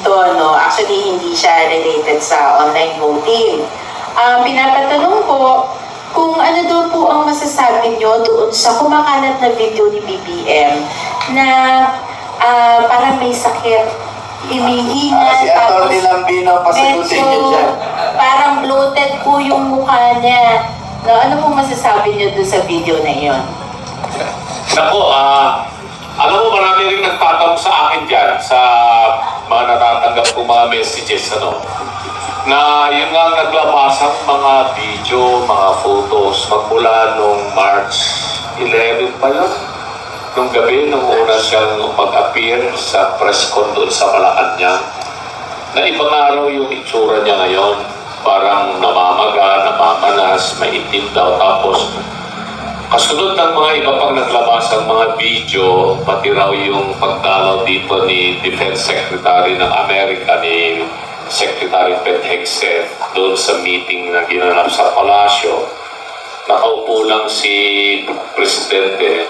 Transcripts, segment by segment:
dito, no? Actually, hindi siya related sa online voting. Pinapatanong po kung ano daw po ang masasabi nyo doon sa kumakalat na video ni BBM na parang may sakit, hinihinga, Si Atty. Lambino, pasagutin niyo siya. parang bloated po yung mukha niya. No, ano po masasabi niyo doon sa video na iyon? Nako, alam mo, marami rin nagtatanong sa akin dyan sa mga natatanggap kong mga messages, na yun nga naglabas ang mga video, mga photos magmula nung March 11 pa yun. Nung gabi, nung una siyang mag-appear sa press con doon sa Malacanang, na ibang araw yung itsura niya ngayon. Parang namamaga, namamanas, maitim daw. Tapos, kasunod ng mga iba pang naglabas ang mga video, pati raw yung pagdalaw dito ni Defense Secretary ng Amerika, ni Secretary Pete Hegseth, doon sa meeting na ginanap sa Palasyo. Nakaupo lang si Presidente.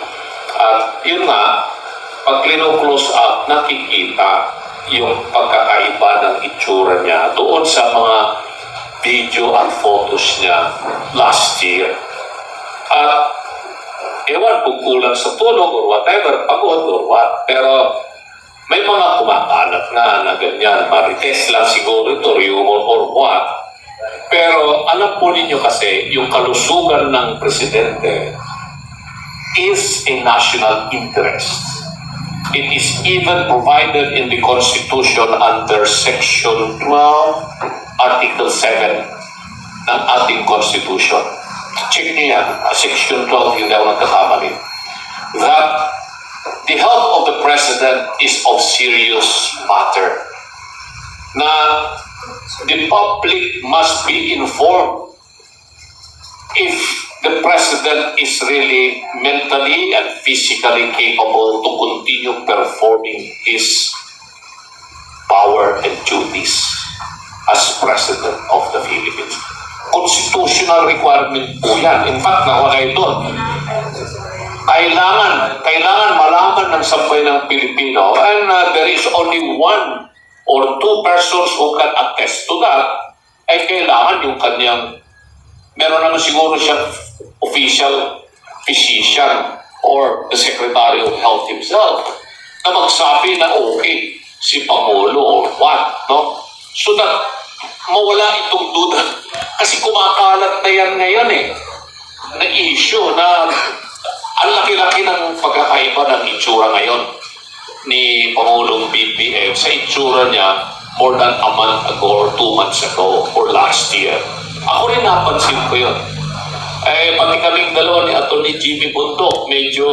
At yun nga, pag close up, nakikita yung pagkakaiba ng itsura niya doon sa mga video at photos niya last year. At ewan kung kulang sa tulog or whatever, pagod or what. Pero may mga kumakalat na ganyan, marites lang siguro ito, rumor or what. Pero alam po ninyo kasi, yung kalusugan ng presidente is a national interest. It is even provided in the Constitution under Section 12, Article 7 ng ating Constitution. Check niyo yan, Section 12, hindi ako nagkakamali. That the health of the President is of serious matter. Na the public must be informed if the President is really mentally and physically capable to continue performing his power and duties as President of the Philippines. Constitutional requirement po yan. In fact, nakalagay doon. Kailangan malaman ng sambayan ng Pilipino, and there is only one or two persons who can attest to that, ay kailangan yung kanyang, meron naman siguro siyang official physician or the Secretary of Health himself na magsabi na okay si Pangulo or what, no? So that mawala itong duda. Kasi kumakalat na yan ngayon na issue na ang laki-laki ng pagkakaiba ng itsura ngayon ni Pangulong BBM sa itsura niya more than a month ago or 2 months ago or last year. Ako rin napansin ko yun. Pati kaming dalawa ni Atty. Jimmy Buntok, medyo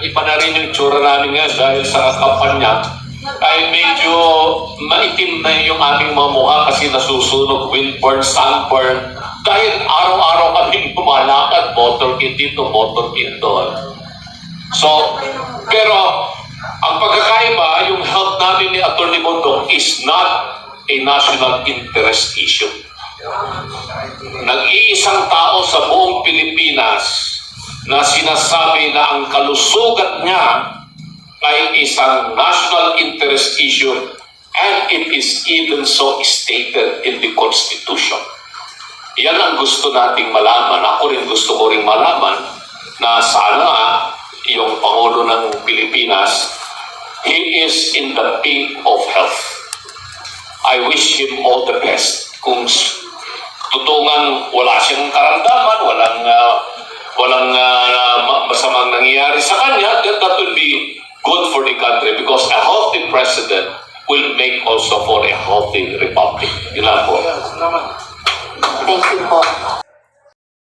iba na rin yung itsura namin nga dahil sa kampanya, ay medyo maitim na yung aming mga mukha kasi nasusunog, windburn, sunburn. Dahil araw-araw kaming pumalakad, motorcade dito, motorcade doon. So, pero ang pagkakaiba, yung health namin ni Atty. Buntok is not a national interest issue. Nag-iisang tao sa buong Pilipinas na sinasabi na ang kalusugan niya ay isang national interest issue, and it is even so stated in the Constitution. Yan ang gusto nating malaman. Ako rin gusto ko rin malaman na sana yung Pangulo ng Pilipinas, he is in the pink of health. I wish him all the best. Kung tutungan wala siyang karamdaman, walang masamang nangyayari sa kanya, then that will be good for the country because a healthy president will make also for a healthy republic. Yun lang po. Thank you po.